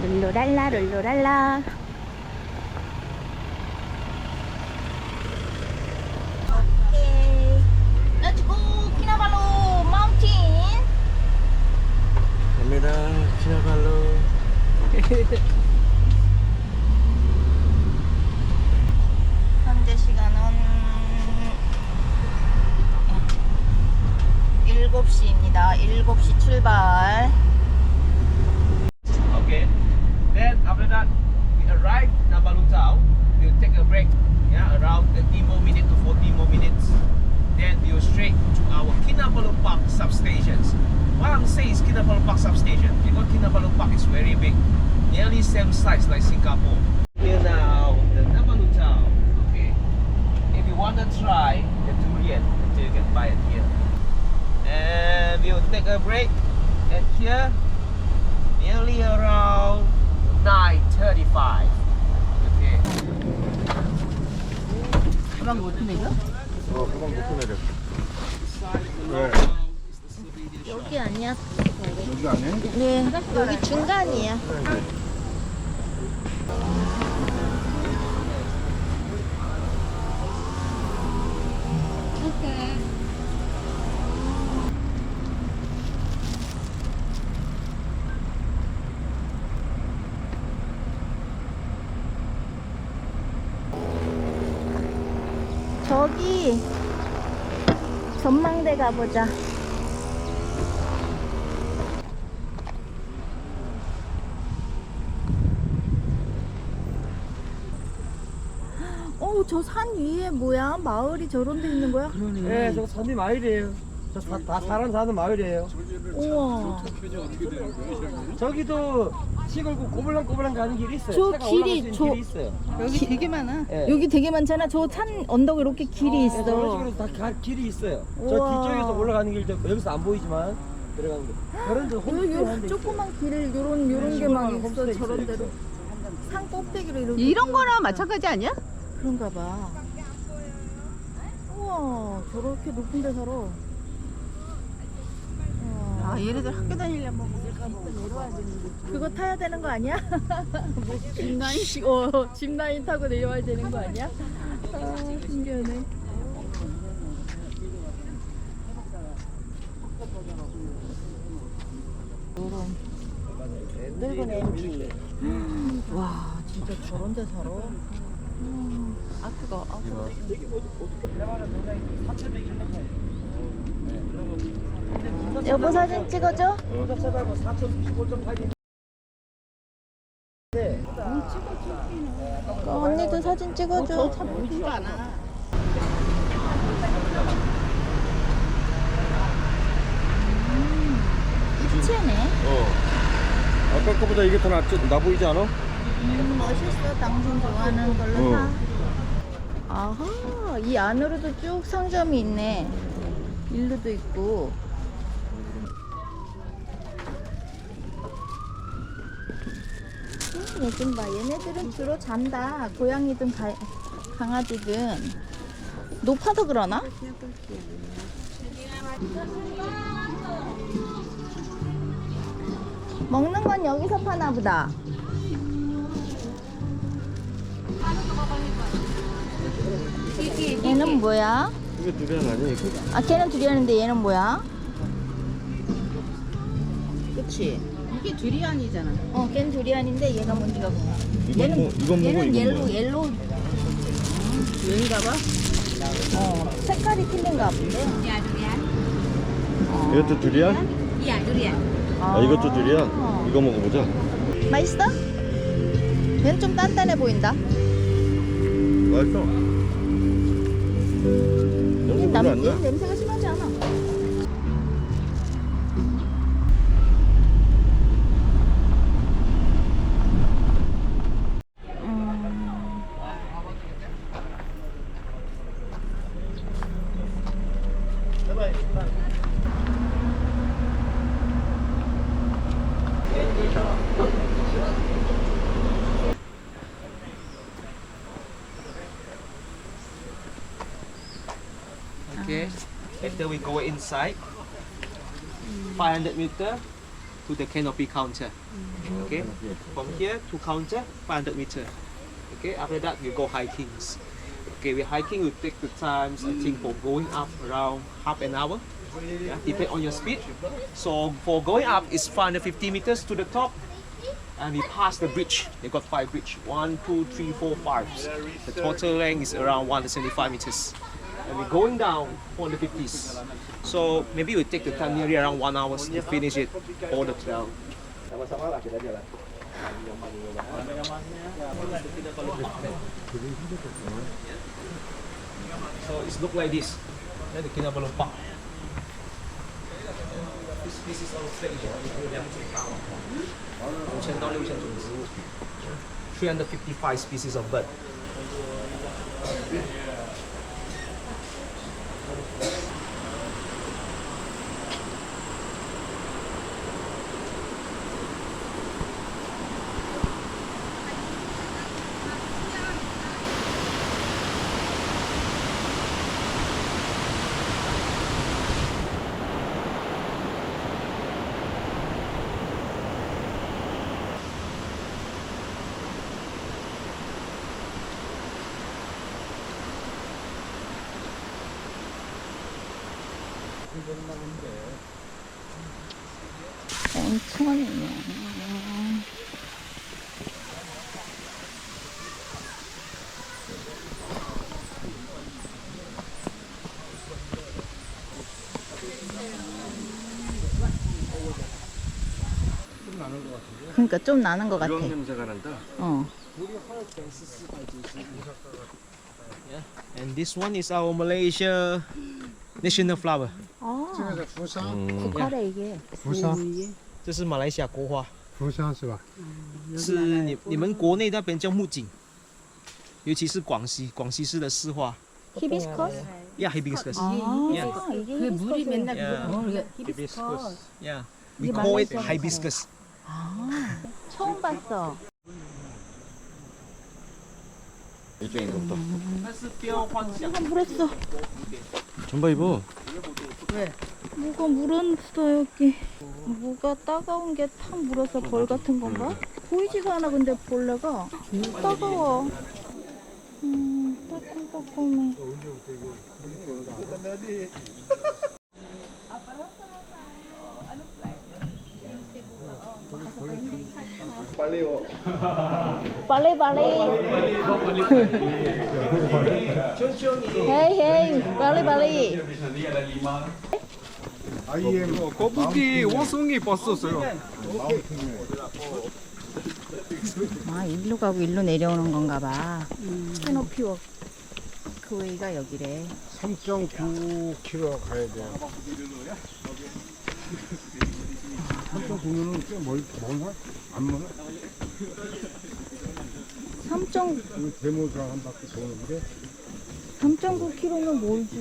룰루랄라 룰루랄라. 오케이. Let's go Kinabalu Mountain. 갑니다. 키나발루. 현재 시간은 7시입니다. 7시 출발. Okay. Then after that, we arrive Nabalu town. We'll take a break. Yeah, around 30 more minutes to 40 more minutes. Then we'll straight to our Kinabalu Park substations. What I'm saying is Kinabalu Park substation because Kinabalu Park is very big, nearly same size like Singapore. Here now, the Nabalu town. Okay. If you wanna try the durian, you can buy it here. And we'll take a break at here. Nearly around 9:35. Okay. 가방 못 내려? 가방 못 내려. 왜? 여기 아니야? 여기 아니야? 네, 여기 중간이야. 저기 전망대 가보자. 저 산 위에 뭐야? 마을이 저런 데 있는 거야? 네, 저거 산이 마을이에요. 저 다 사람 사는 마을이에요. 우와. 저기도 시골고 꼬불랑꼬불랑 가는 길이 있어요. 저 차가 길이, 올라갈 수 있는 저- 길이 있어요. 여기 되게 많아. 예. 여기 되게 많잖아. 저 산 언덕 이렇게 길이 네, 있어. 저런 식으로 다 길이 있어요. 우와. 저 뒤쪽에서 올라가는 길도 여기서 안 보이지만 들어가는 길. 저런 데 홈스테이 요 하는 데 있어요. 조그만 길을 요런 게 막 있어. 홈스테이 저런 있어요. 데로 산 꼭대기로 이렇게. 이런 거랑 마찬가지 아니야? 그런가 봐. 우와, 저렇게 높은 데 살아. 우와. 아, 얘네들 학교 다니려면 그거 타야 되는 거 아니야? 짚라인? 짚라인 타고 내려와야 되는 거 아니야? 아, 신기하네. 늙은 MG. 와, 진짜 저런 데 살아? 아, 그거. 여보 사진 찍어줘? 언니도 사진 찍어줘. 보지도 않아. 입체네. 아까 거보다 이게 더 나 보이지 않아? 멋있어. 당신 좋아하는 걸로 어. 사. 아하, 이 안으로도 쭉 상점이 있네. 일루도 있고. 얘좀 봐. 얘네들은 주로 잔다. 고양이든 강아지든. 높아서 그러나? 먹는 건 여기서 파나 보다. 얘는 뭐야? 이게 두리안 아니야 이거? 아, 걔는 두리안인데 얘는 뭐야? 그치? 이게 두리안이잖아. 걔는 두리안인데 얘가 뭔지가 몰라. 이건 뭐 이건 뭐고 얘는 이건 뭐야? 옐로우. 여인가 봐. 색깔이 틀린가 본데. 이것도 두리안? 야, 두리안. 아 이것도 두리안? 이거 먹어보자. 맛있어? 얘는 좀 단단해 보인다. 맛있어. 냄새 별로 안 나? 얘는 냄새가 심하지 않아. Okay. Later we go inside. 500 meter. to the canopy counter. Okay, from here to counter 500 meters. Okay, after that you go hiking. Okay, we hiking will take the times I think for going up around half an hour. Yeah, depend on your speed. So for going up is 550 meters to the top, and we pass the bridge. They got 5 bridge. 1, 2, 3, 4, 5. The total length is around 175 meters. And we're going down 450s. So maybe we take the time nearly around 1 hour to finish it all the 12. So it's look like this. Then the Kinabalu Park. This is our stage. 5000到6000种植物，355 species of bird. 엄청이네. 그러니까 좀 나는 것 같아. 냄새가 난다. 어. Yeah. And this one is our Malaysia national flower. 아, 这个是扶桑， 국화래 이게. 扶桑，这是马来西亚国花，扶桑是吧？是你们国内那边叫木槿，尤其是广西，广西式的市花。 히비스커스? Yeah, hibiscus. 아, Yeah. 이게 그 물이 히비스커스. 맨날 야. 그거 Hibiscus. Yeah. We 이게 call it 말레이시아 hibiscus. 아, 처음 봤어. 但是不要幻想。 아, 물었어. 전바 입어. 뭐가 물었어 여기. 뭐가 따가운 게 탁 물어서 벌 같은 건가? 보이지가 않아 근데 벌레가. 따가워. 따끔따끔해. 빨리 빨리. 헤이 헤이 빨리 빨리. 거북이 원숭이 봤었어요. 아 일로 가고 일로 내려오는 건가 봐. 캐노피워 그 웨이가 여기래. 3.9km 가야 돼요. 3.9면은 꽤 멀나? 안 멀어? 3.9 한 바퀴 도는데 3.9km면 멀지.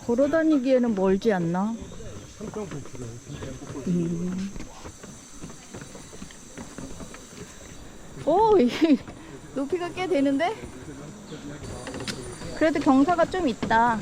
걸어 다니기에는 멀지 않나? 3.9km. 오, 이 높이가 꽤 되는데? 그래도 경사가 좀 있다.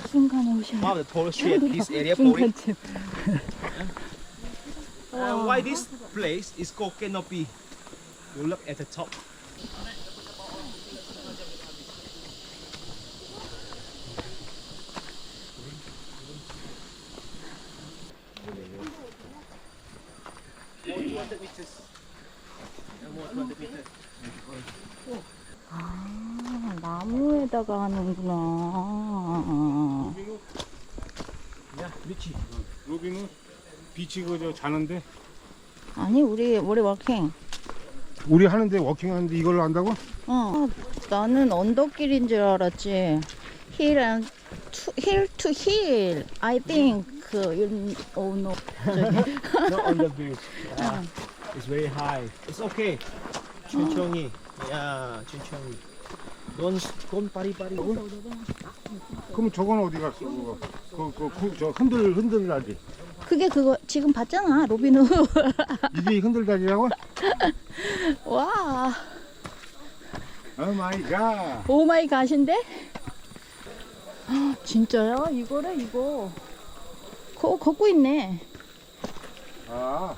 순간에 오셔. One of the tallest tree at this area, Pori. 순간쯤. Why this place is called canopy? You look at the top. 아, 나무에다가 하는구나. 여기는 비치 그저 자는데 아니, 우리 워킹. 우리 하는데 워킹 하는데 이걸로 한다고? 어, 나는 언덕길인 줄 알았지. Hill to hill. I think oh no. Not on the beach. It's very high. It's okay. 천천히. Yeah, 천천히. 건 빠리빠리. 그럼 저건 어디 갔어? 그거 저 흔들다리. 그게 그거 지금 봤잖아 로빈후. 이게 흔들다리라고? 와, 오 마이 갓. 오 마이 갓인데? 진짜야? 이거래 이거. 걷고 있네. 아,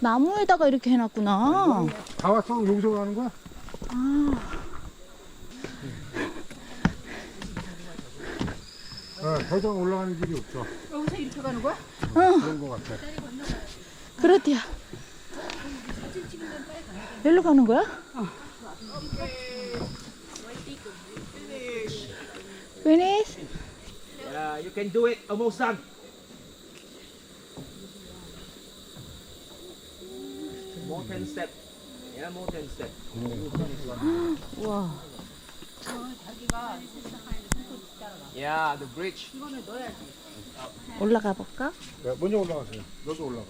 나무에다가 이렇게 해놨구나. 다 왔어? 여기서 가는 거야? 더 이상 올라가는 길이 없어. 여기서 이렇게 가는 거야? 그런 거 같아. 그렇디야. 여기로 가는 거야? Finish. Yeah, you can do it. Almost done. More 10 step. Yeah, more 10 step. 와. Yeah, the bridge. 올라가 볼까? 먼저 올라가세요. 너도 올라가.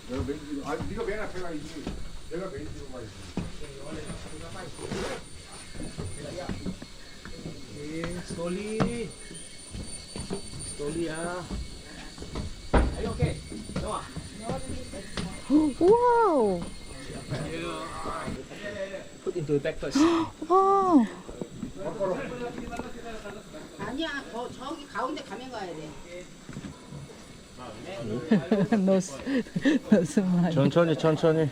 내가 맨 뒤로. 아니, 네가 맨 앞에 가야지. 내가 맨 뒤로 가야지. Okay, slowly. Slowly, ah. Are you okay? Noah? 와우. Put into the back first. 와. 아니야, 저기 가운데 가면 가야 돼. 노 스마일. 천천히.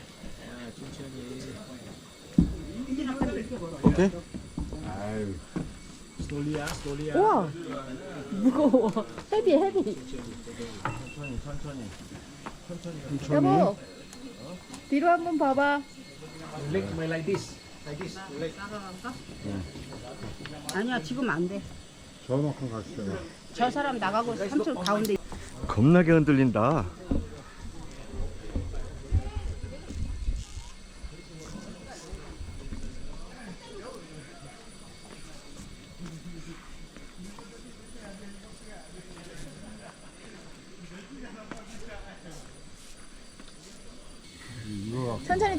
오케이? 아유. Slowly, ah. Slowly, ah. 우와. 무거워. 헤비. 천천히. 여보. 뒤로 한번 봐봐. Leg like this. Like this. Leg. 아니야, 지금 안 돼. 저만큼 갔어요. 저 사람 나가고 삼촌 가운데. 겁나게 흔들린다.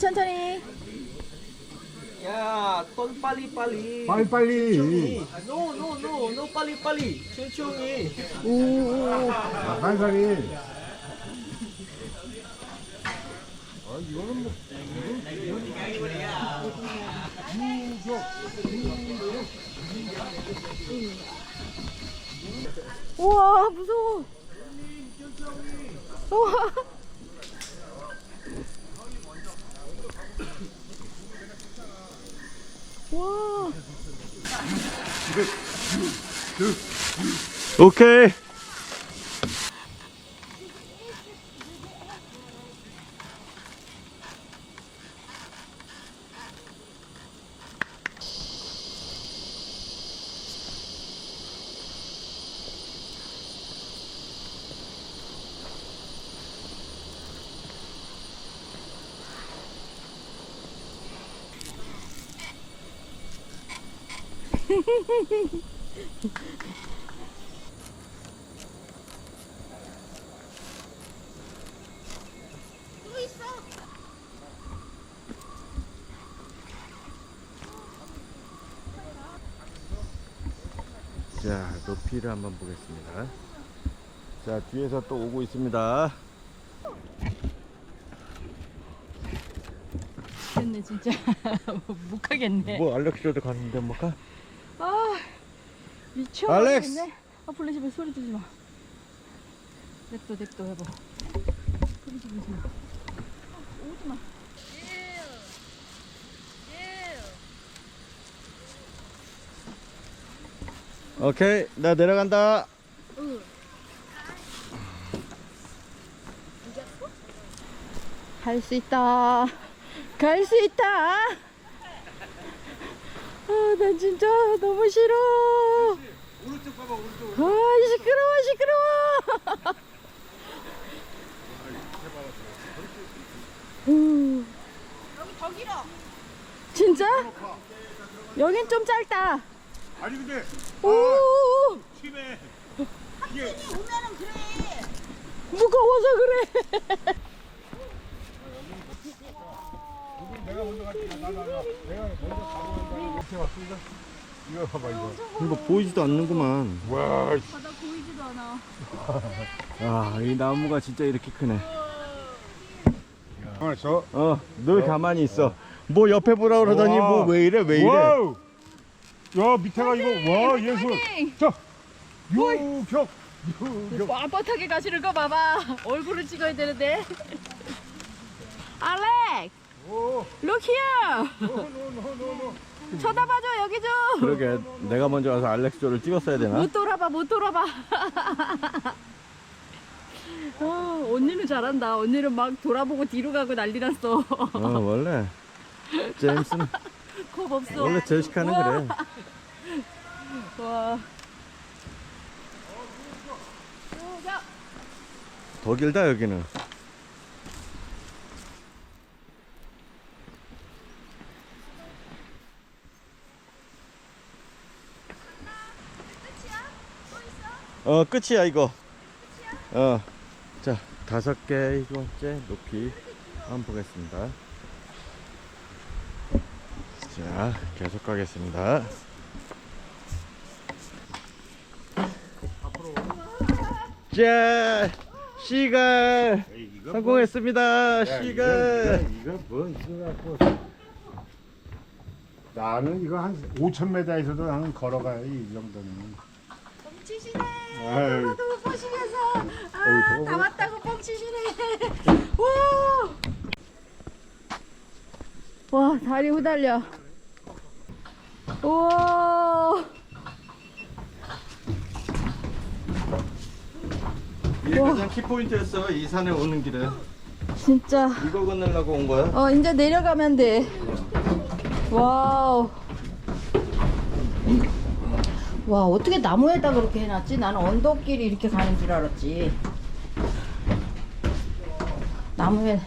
천천히. Yeah, don't pali-pali. 빨리. No pali-pali. 천천히. 오. 살살이. 이거는 뭐. 우와, 무서워. 우와. 와. 오케이. 자, 높이를 한번 보겠습니다. 자, 뒤에서 또 오고 있습니다. 됐네 진짜. 못 가겠네. 뭐 알렉스로도 갔는데 뭐 가? 아, 미쳐. 알렉스! 아, 블레시베 소리 지지 마. 냅둬 여보. 소리 지르지 마. 오지 마. 오케이, 나 내려간다. 갈 수 있다. 갈 수 있다. 아, 난 진짜 너무 싫어. 오른쪽 봐봐, 오른쪽. 아, 시끄러워. 여기 더 길어. 진짜? 여긴 좀 짧다. 아니, 근데. 오, 팀에. 오면은 그래. 무거워서 그래. 내가 내가 먼저 갈게. 내가 먼저 가보는 밑에 왔습니다. 이거 봐봐 이거. 이거 보이지도 않는구만. 와. 바다 보이지도 않아. 아, 이 나무가 진짜 이렇게 크네. 저. 늘 가만히 있어. 뭐 옆에 보라 그러더니 와. 뭐 왜 이래, 왜 이래. 와우. 야 밑에가 이거 와 예술. 자 유격. 뻣뻣하게 가시는 거 봐봐. 얼굴을 찍어야 되는데. 알렉, 오. look here. 노노노노노. 쳐다봐줘 여기 좀. 그러게, 내가 먼저 와서 알렉스조를 찍었어야 되나? 못 돌아봐, 못 돌아봐. 언니는 잘한다. 언니는 막 돌아보고 뒤로 가고 난리 났어. 원래 제임스는 겁 없어. 원래 제시카는 우와. 그래. 와. 더 길다 여기는. 끝이야 이거. 자, 5개째 높이 한번 보겠습니다. 자, 계속 가겠습니다. 자, 시갈 성공했습니다. 시갈. 이거 뭐 이거 갖고. 나는 이거 한 5,000m에서도 나는 걸어가야 이 정도는. 뻥치시네. 아유. 나도 못 보시면서. 저거 다 뭐- 왔다고 뻥치시네. 와, 다리 후달려. 우와. 이게 가장 키포인트였어. 이 산에 오는 길에. 진짜. 이거 건너려고 온 거야? 이제 내려가면 돼. 와우. 와, 어떻게 나무에다 그렇게 해놨지? 나는 언덕길이 이렇게 가는 줄 알았지. 나무에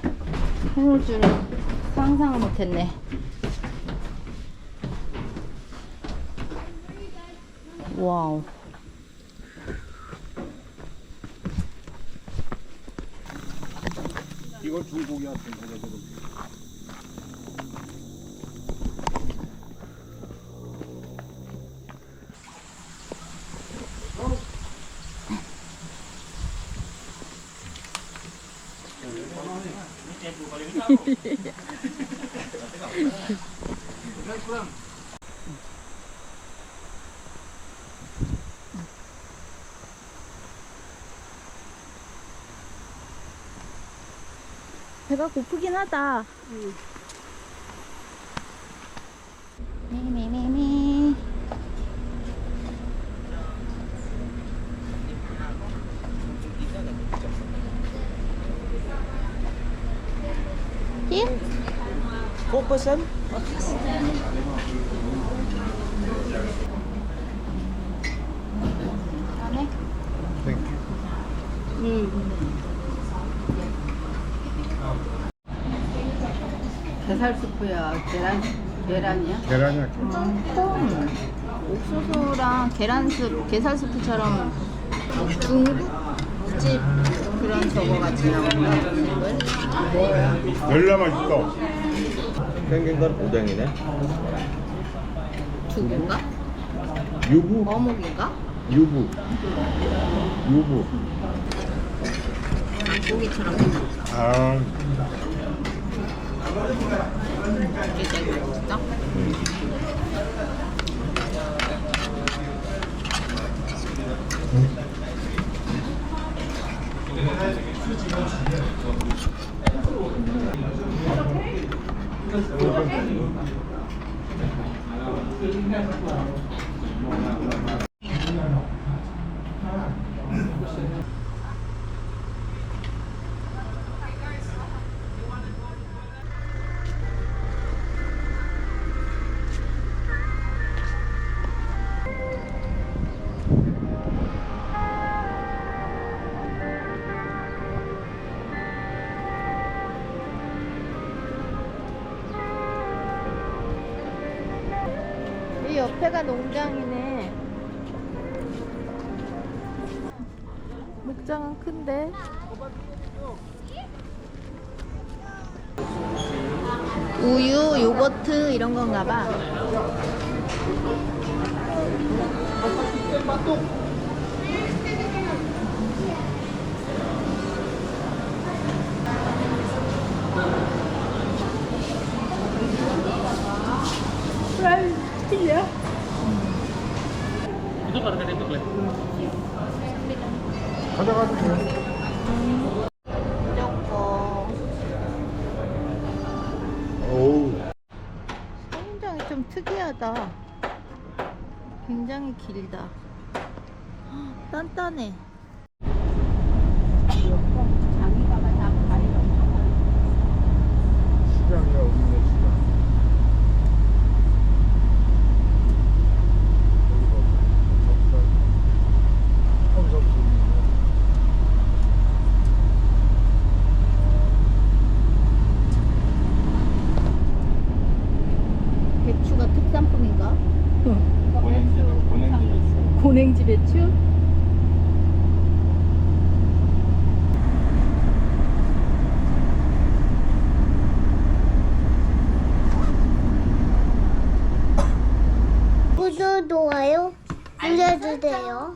해놓을 줄은 상상을 못했네. 와우. 이건 중고기 같은 거죠 지금. 배가 고프긴 하다. 미미미미. Here? 4%? 안에? 게살 스프야. 계란이야? 계란이야. 콩, 옥수수랑 계란스프, 게살스프처럼 중국집 그런 저거 같이 나오는 걸? 뭐야? 열나 맛있어. 생긴 건 오뎅이네. 두부인가? 유부? 어묵인가? 유부. 유부. 고기처럼 생겼다. 아. 이게 제일 맛있어? 이 옆에가 농장이네. 목장은 큰데. 우유, 요거트 이런 건가 봐. 가져가도 돼. 저거 오우. 선인장이 좀 특이하다. 굉장히 길다. 헉, 단단해. 시장이야, 우리네 시장. 여기가 젓갈. 배추가 특산품인가? 고냉지 배추? 구독, 좋아요 눌러주세요.